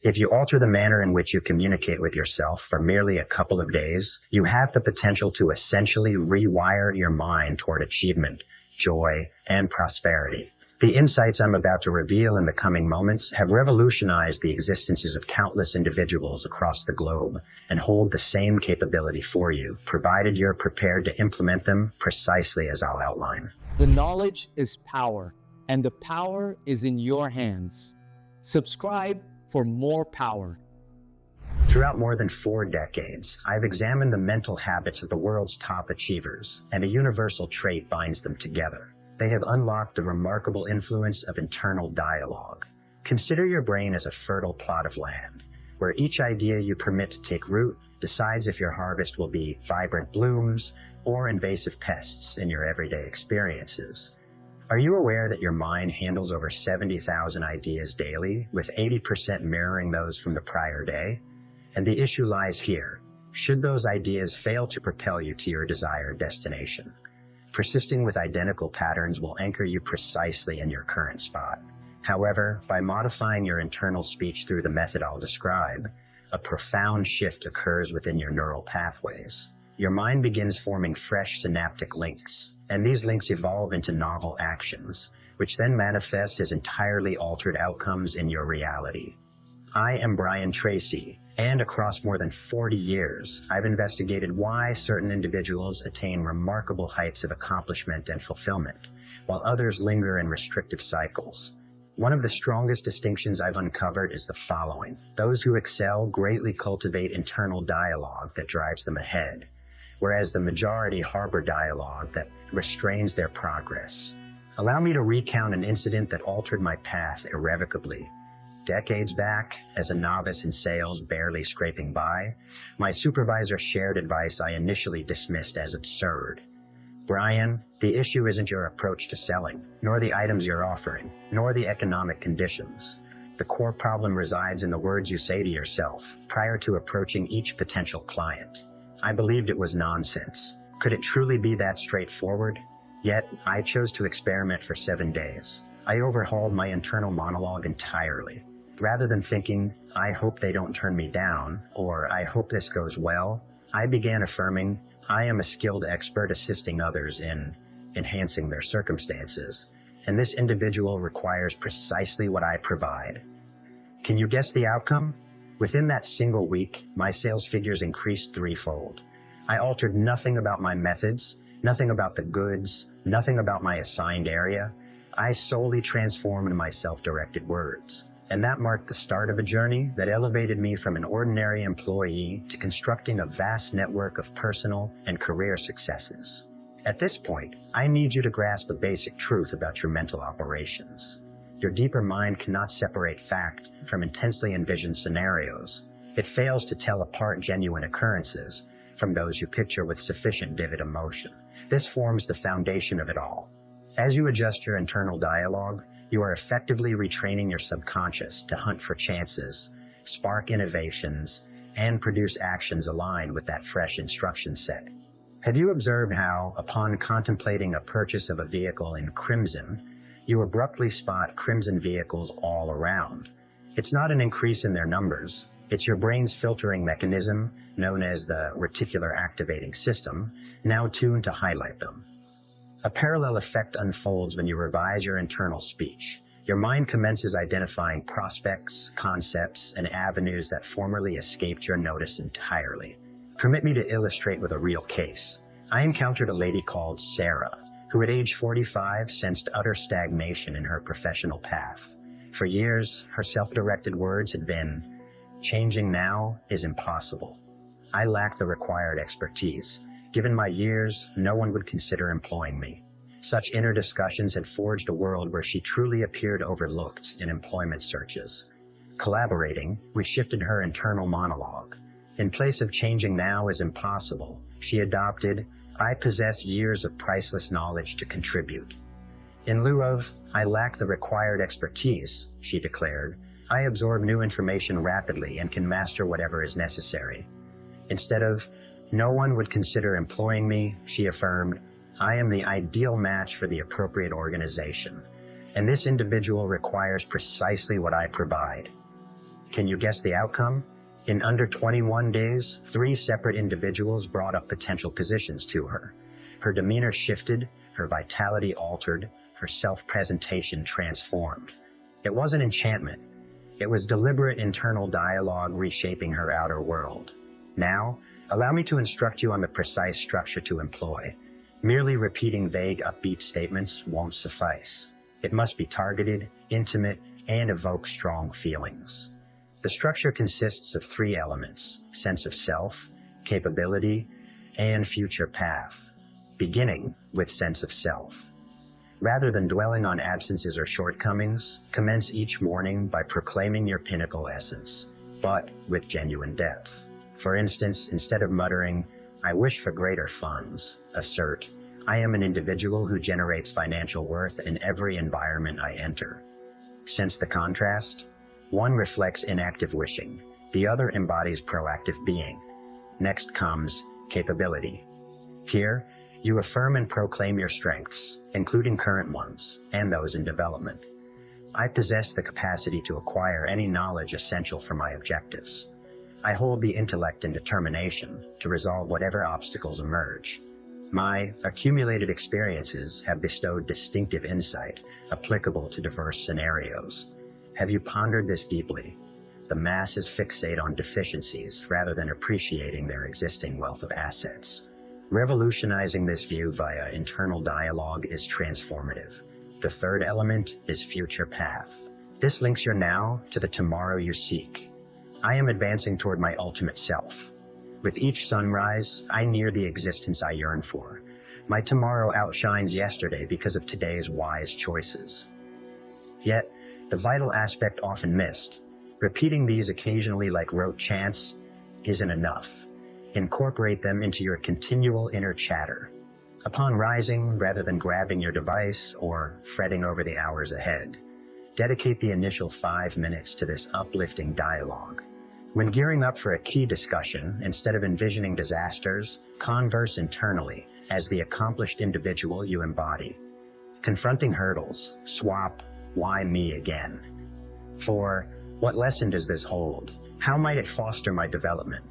If you alter the manner in which you communicate with yourself for merely a couple of days, you have the potential to essentially rewire your mind toward achievement, joy, and prosperity. The insights I'm about to reveal in the coming moments have revolutionized the existences of countless individuals across the globe and hold the same capability for you, provided you're prepared to implement them precisely as I'll outline. The knowledge is power, and the power is in your hands. Subscribe for more power. Throughout more than 4 decades, I've examined the mental habits of the world's top achievers, and a universal trait binds them together. They have unlocked the remarkable influence of internal dialogue. Consider your brain as a fertile plot of land, where each idea you permit to take root decides if your harvest will be vibrant blooms or invasive pests in your everyday experiences. Are you aware that your mind handles over 70,000 ideas daily, with 80% mirroring those from the prior day? And the issue lies here. Should those ideas fail to propel you to your desired destination? Persisting with identical patterns will anchor you precisely in your current spot. However, by modifying your internal speech through the method I'll describe, a profound shift occurs within your neural pathways. Your mind begins forming fresh synaptic links, and these links evolve into novel actions, which then manifest as entirely altered outcomes in your reality. I am Tracy, and across more than 40 years, I've investigated why certain individuals attain remarkable heights of accomplishment and fulfillment, while others linger in restrictive cycles. One of the strongest distinctions I've uncovered is the following. Those who excel greatly cultivate internal dialogue that drives them ahead, whereas the majority harbor dialogue that restrains their progress. Allow me to recount an incident that altered my path irrevocably. Decades back, as a novice in sales barely scraping by, my supervisor shared advice I initially dismissed as absurd. Brian, the issue isn't your approach to selling, nor the items you're offering, nor the economic conditions. The core problem resides in the words you say to yourself prior to approaching each potential client. I believed it was nonsense. Could it truly be that straightforward? Yet, I chose to experiment for 7 days. I overhauled my internal monologue entirely. Rather than thinking, I hope they don't turn me down, or I hope this goes well, I began affirming, I am a skilled expert assisting others in enhancing their circumstances, and this individual requires precisely what I provide. Can you guess the outcome? Within that single week, my sales figures increased threefold. I altered nothing about my methods, nothing about the goods, nothing about my assigned area. I solely transformed my self-directed words. And that marked the start of a journey that elevated me from an ordinary employee to constructing a vast network of personal and career successes. At this point, I need you to grasp a basic truth about your mental operations. Your deeper mind cannot separate fact from intensely envisioned scenarios. It fails to tell apart genuine occurrences from those you picture with sufficient vivid emotion. This forms the foundation of it all. As you adjust your internal dialogue, you are effectively retraining your subconscious to hunt for chances, spark innovations, and produce actions aligned with that fresh instruction set. Have you observed how, upon contemplating a purchase of a vehicle in crimson, you abruptly spot crimson vehicles all around? It's not an increase in their numbers. It's your brain's filtering mechanism, known as the reticular activating system, now tuned to highlight them. A parallel effect unfolds when you revise your internal speech. Your mind commences identifying prospects, concepts, and avenues that formerly escaped your notice entirely. Permit me to illustrate with a real case. I encountered a lady called Sarah, who at age 45 sensed utter stagnation in her professional path. For years, her self-directed words had been, "Changing now is impossible." I lacked the required expertise. Given my years, no one would consider employing me. Such inner discussions had forged a world where she truly appeared overlooked in employment searches. Collaborating, we shifted her internal monologue. In place of "changing now is impossible," she adopted, "I possess years of priceless knowledge to contribute." In lieu of "I lack the required expertise," she declared, "I absorb new information rapidly and can master whatever is necessary." Instead of "No one would consider employing me," she affirmed, "I am the ideal match for the appropriate organization, and this individual requires precisely what I provide." Can you guess the outcome? In under 21 days, 3 separate individuals brought up potential positions to her. Her demeanor shifted, her vitality altered, her self-presentation transformed. It wasn't enchantment. It was deliberate internal dialogue reshaping her outer world. Now, allow me to instruct you on the precise structure to employ. Merely repeating vague, upbeat statements won't suffice. It must be targeted, intimate, and evoke strong feelings. The structure consists of 3 elements: sense of self, capability, and future path. Beginning with sense of self. Rather than dwelling on absences or shortcomings, commence each morning by proclaiming your pinnacle essence, but with genuine depth. For instance, instead of muttering, "I wish for greater funds," assert, "I am an individual who generates financial worth in every environment I enter." Sense the contrast? One reflects inactive wishing, the other embodies proactive being. Next comes capability. Here, you affirm and proclaim your strengths, including current ones, and those in development. I possess the capacity to acquire any knowledge essential for my objectives. I hold the intellect and determination to resolve whatever obstacles emerge. My accumulated experiences have bestowed distinctive insight applicable to diverse scenarios. Have you pondered this deeply? The masses fixate on deficiencies rather than appreciating their existing wealth of assets. Revolutionizing this view via internal dialogue is transformative. The third element is future path. This links your now to the tomorrow you seek. I am advancing toward my ultimate self. With each sunrise, I near the existence I yearn for. My tomorrow outshines yesterday because of today's wise choices. Yet, the vital aspect often missed, repeating these occasionally like rote chants, isn't enough. Incorporate them into your continual inner chatter. Upon rising, rather than grabbing your device or fretting over the hours ahead, dedicate the initial 5 minutes to this uplifting dialogue. When gearing up for a key discussion, instead of envisioning disasters, converse internally as the accomplished individual you embody. Confronting hurdles, swap, "Why me again?" For, what lesson does this hold? How might it foster my development?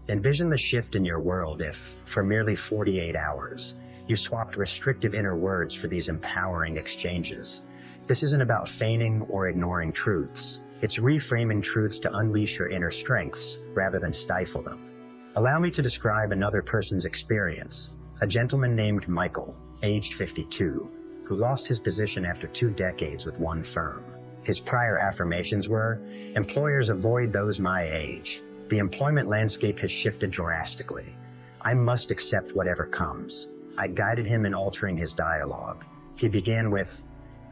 Envision the shift in your world if, for merely 48 hours, you swapped restrictive inner words for these empowering exchanges. This isn't about feigning or ignoring truths. It's reframing truths to unleash your inner strengths rather than stifle them. Allow me to describe another person's experience. A gentleman named Michael, aged 52, who lost his position after 2 decades with one firm. His prior affirmations were, "Employers avoid those my age. The employment landscape has shifted drastically. I must accept whatever comes." I guided him in altering his dialogue. He began with,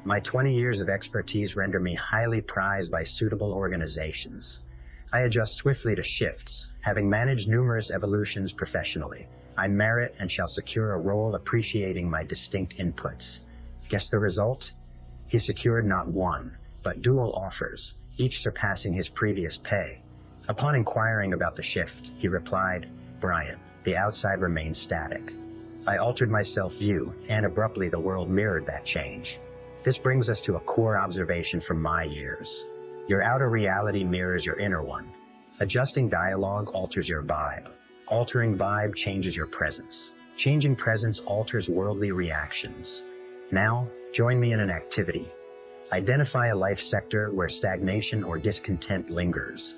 "My 20 years of expertise render me highly prized by suitable organizations. I adjust swiftly to shifts, having managed numerous evolutions professionally. I merit and shall secure a role appreciating my distinct inputs." Guess the result? He secured not one, but dual offers, each surpassing his previous pay. Upon inquiring about the shift, he replied, "Brian, the outside remains static." I altered my self-view, and abruptly the world mirrored that change. This brings us to a core observation from my years. Your outer reality mirrors your inner one. Adjusting dialogue alters your vibe. Altering vibe changes your presence. Changing presence alters worldly reactions. Now, join me in an activity. Identify a life sector where stagnation or discontent lingers.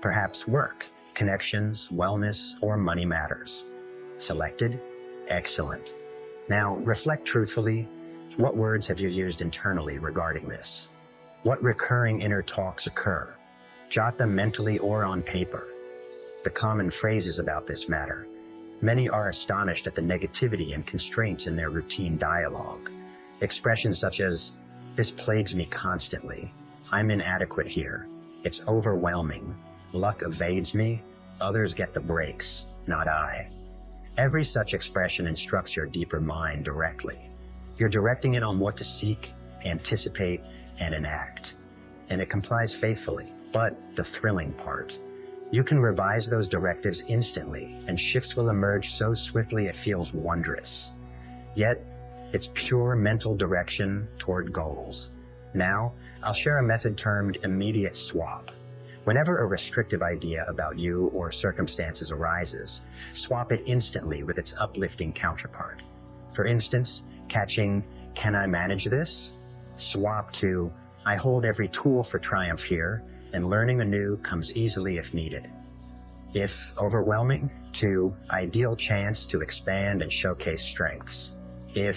Perhaps work, connections, wellness, or money matters. Selected? Excellent. Now, reflect truthfully. What words have you used internally regarding this? What recurring inner talks occur? Jot them mentally or on paper. The common phrases about this matter. Many are astonished at the negativity and constraints in their routine dialogue. Expressions such as, "This plagues me constantly," "I'm inadequate here," "It's overwhelming," "Luck evades me," "Others get the breaks, not I." Every such expression instructs your deeper mind directly. You're directing it on what to seek, anticipate, and enact. And it complies faithfully. But the thrilling part, you can revise those directives instantly, and shifts will emerge so swiftly it feels wondrous. Yet, it's pure mental direction toward goals. Now, I'll share a method termed immediate swap. Whenever a restrictive idea about you or circumstances arises, swap it instantly with its uplifting counterpart. For instance, catching, "Can I manage this?" Swap to, "I hold every tool for triumph here, and learning anew comes easily if needed." If overwhelming, to "Ideal chance to expand and showcase strengths." If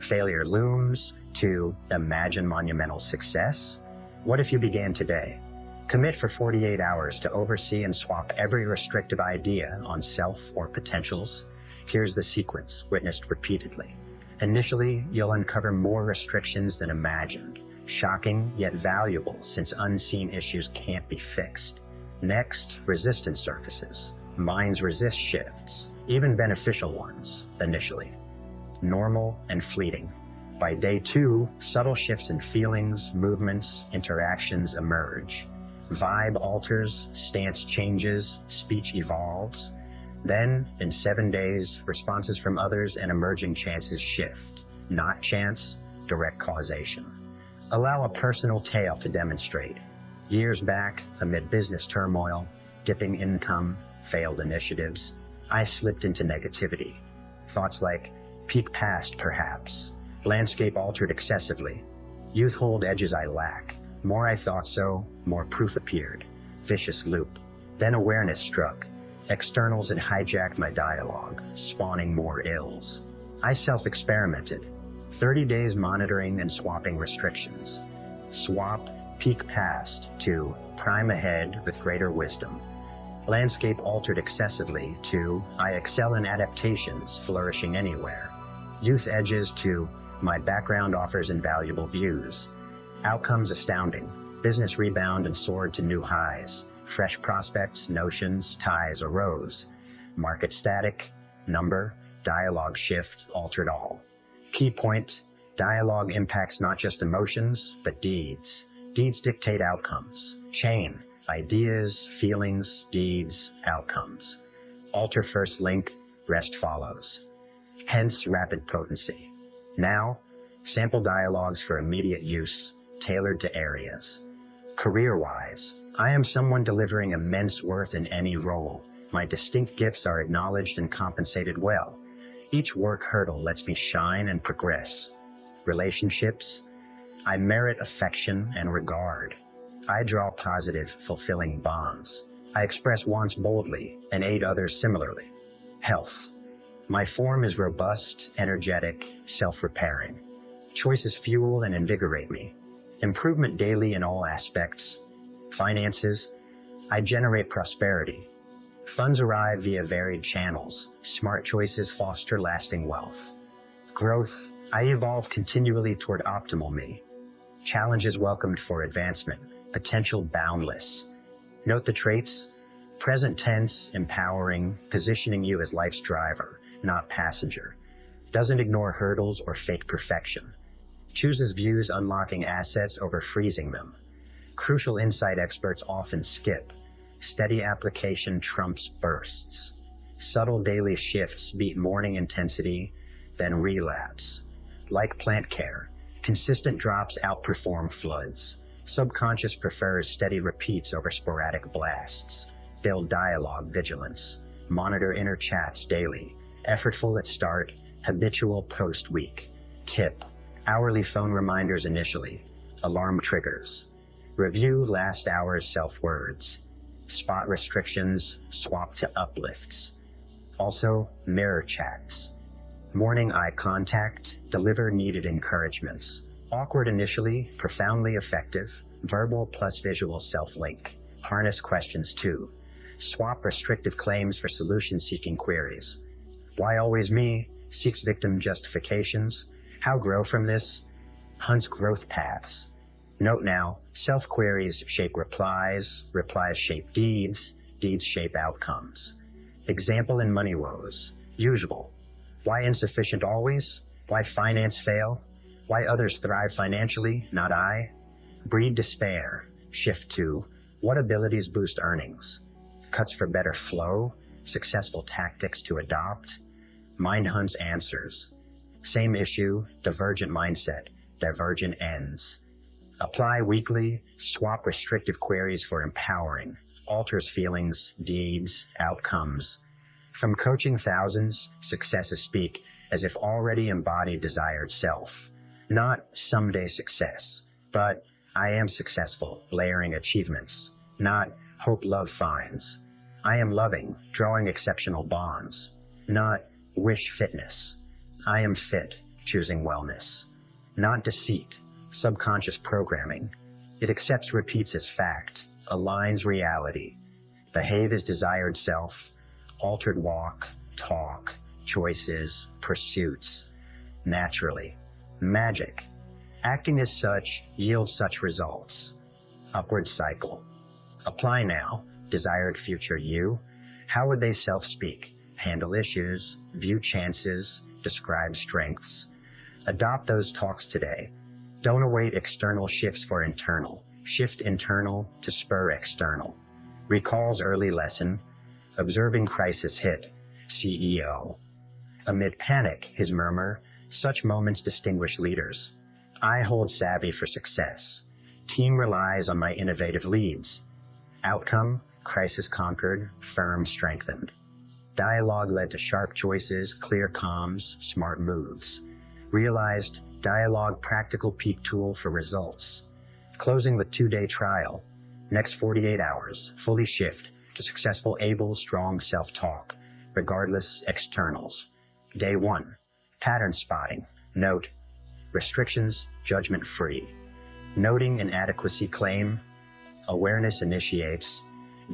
failure looms, to "Imagine monumental success." What if you began today? Commit for 48 hours to oversee and swap every restrictive idea on self or potentials. Here's the sequence, witnessed repeatedly. Initially, you'll uncover more restrictions than imagined. Shocking, yet valuable, since unseen issues can't be fixed. Next, resistance surfaces. Minds resist shifts, even beneficial ones, initially. Normal and fleeting. By day 2, subtle shifts in feelings, movements, interactions emerge. Vibe alters, stance changes, speech evolves. Then, in 7 days, responses from others and emerging chances shift. Not chance, direct causation. Allow a personal tale to demonstrate. Years back, amid business turmoil, dipping income, failed initiatives, I slipped into negativity. Thoughts like, "Peak past, perhaps." Landscape altered excessively. Youth hold edges I lack. More I thought so, more proof appeared. Vicious loop. Then awareness struck. Externals had hijacked my dialogue, spawning more ills. I self-experimented. 30 days monitoring and swapping restrictions. Swap peak past to prime ahead with greater wisdom. Landscape altered excessively to I excel in adaptations, flourishing anywhere. Youth edges to my background offers invaluable views. Outcomes astounding. Business rebound and soared to new highs. Fresh prospects, notions, ties arose. Market static, number, dialogue shift altered all. Key point, dialogue impacts not just emotions, but deeds. Deeds dictate outcomes. Chain, ideas, feelings, deeds, outcomes. Alter first link, rest follows. Hence rapid potency. Now, sample dialogues for immediate use, tailored to areas. Career-wise, I am someone delivering immense worth in any role. My distinct gifts are acknowledged and compensated well. Each work hurdle lets me shine and progress. Relationships, I merit affection and regard. I draw positive, fulfilling bonds. I express wants boldly and aid others similarly. Health, my form is robust, energetic, self-repairing. Choices fuel and invigorate me. Improvement daily in all aspects. Finances, I generate prosperity. Funds arrive via varied channels. Smart choices foster lasting wealth. Growth, I evolve continually toward optimal me. Challenges welcomed for advancement. Potential boundless. Note the traits. Present tense, empowering, positioning you as life's driver, not passenger. Doesn't ignore hurdles or fake perfection. Chooses views unlocking assets over freezing them. Crucial insight experts often skip. Steady application trumps bursts. Subtle daily shifts beat morning intensity, then relapse. Like plant care, consistent drops outperform floods. Subconscious prefers steady repeats over sporadic blasts. Build dialogue vigilance. Monitor inner chats daily. Effortful at start, habitual post-week. Tip, hourly phone reminders initially. Alarm triggers. Review last hour's self-words. Spot restrictions, swap to uplifts. Also, mirror chats. Morning eye contact, deliver needed encouragements. Awkward initially, profoundly effective. Verbal plus visual self-link. Harness questions too. Swap restrictive claims for solution-seeking queries. Why always me? Seeks victim justifications. How grow from this? Hunts growth paths. Note now, self-queries shape replies, replies shape deeds, deeds shape outcomes. Example in money woes. Usual. Why insufficient always? Why finance fail? Why others thrive financially, not I? Breed despair. Shift to, what abilities boost earnings? Cuts for better flow, successful tactics to adopt. Mind hunts answers. Same issue, divergent mindset, divergent ends. Apply weekly, swap restrictive queries for empowering, alters feelings, deeds, outcomes. From coaching thousands, successes speak as if already embodied desired self. Not someday success, but I am successful, layering achievements. Not hope love finds. I am loving, drawing exceptional bonds. Not wish fitness. I am fit, choosing wellness. Not deceit, subconscious programming. It accepts repeats as fact, aligns reality. Behave as desired self, altered walk, talk, choices, pursuits. Naturally. Magic. Acting as such yields such results. Upward cycle. Apply now, desired future you. How would they self-speak? Handle issues, view chances, describe strengths. Adopt those talks today. Don't await external shifts for internal. Shift internal to spur external. Recalls early lesson. Observing crisis hit. CEO. Amid panic, his murmur. Such moments distinguish leaders. I hold savvy for success. Team relies on my innovative leads. Outcome, crisis conquered, firm strengthened. Dialogue led to sharp choices, clear comms, smart moves. Realized dialogue practical peak tool for results. Closing with 2-day trial. Next 48 hours, fully shift to successful able, strong self-talk, regardless externals. Day 1, pattern spotting. Note, restrictions, judgment-free. Noting inadequacy claim, awareness initiates.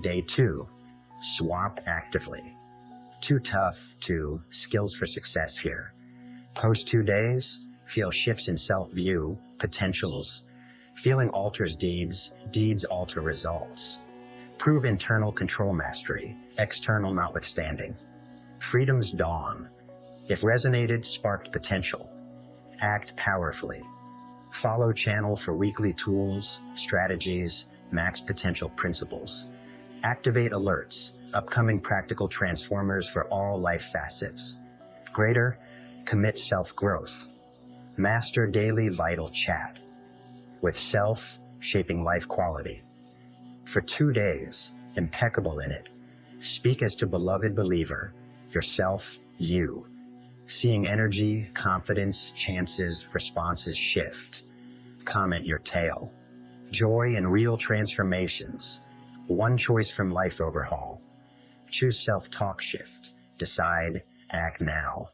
Day 2, swap actively. Too tough to skills for success here. Post 2 days, feel shifts in self-view, potentials. Feeling alters deeds, deeds alter results. Prove internal control mastery, external notwithstanding. Freedom's dawn. If resonated, sparked potential. Act powerfully. Follow channel for weekly tools, strategies, max potential principles. Activate alerts, upcoming practical transformers for all life facets. Greater, commit self-growth. Master daily vital chat. With self, shaping life quality. For 2 days, impeccable in it. Speak as to beloved believer, yourself, you. Seeing energy, confidence, chances, responses shift. Comment your tale. Joy and real transformations. One choice from life overhaul. Choose self-talk shift. Decide, act now.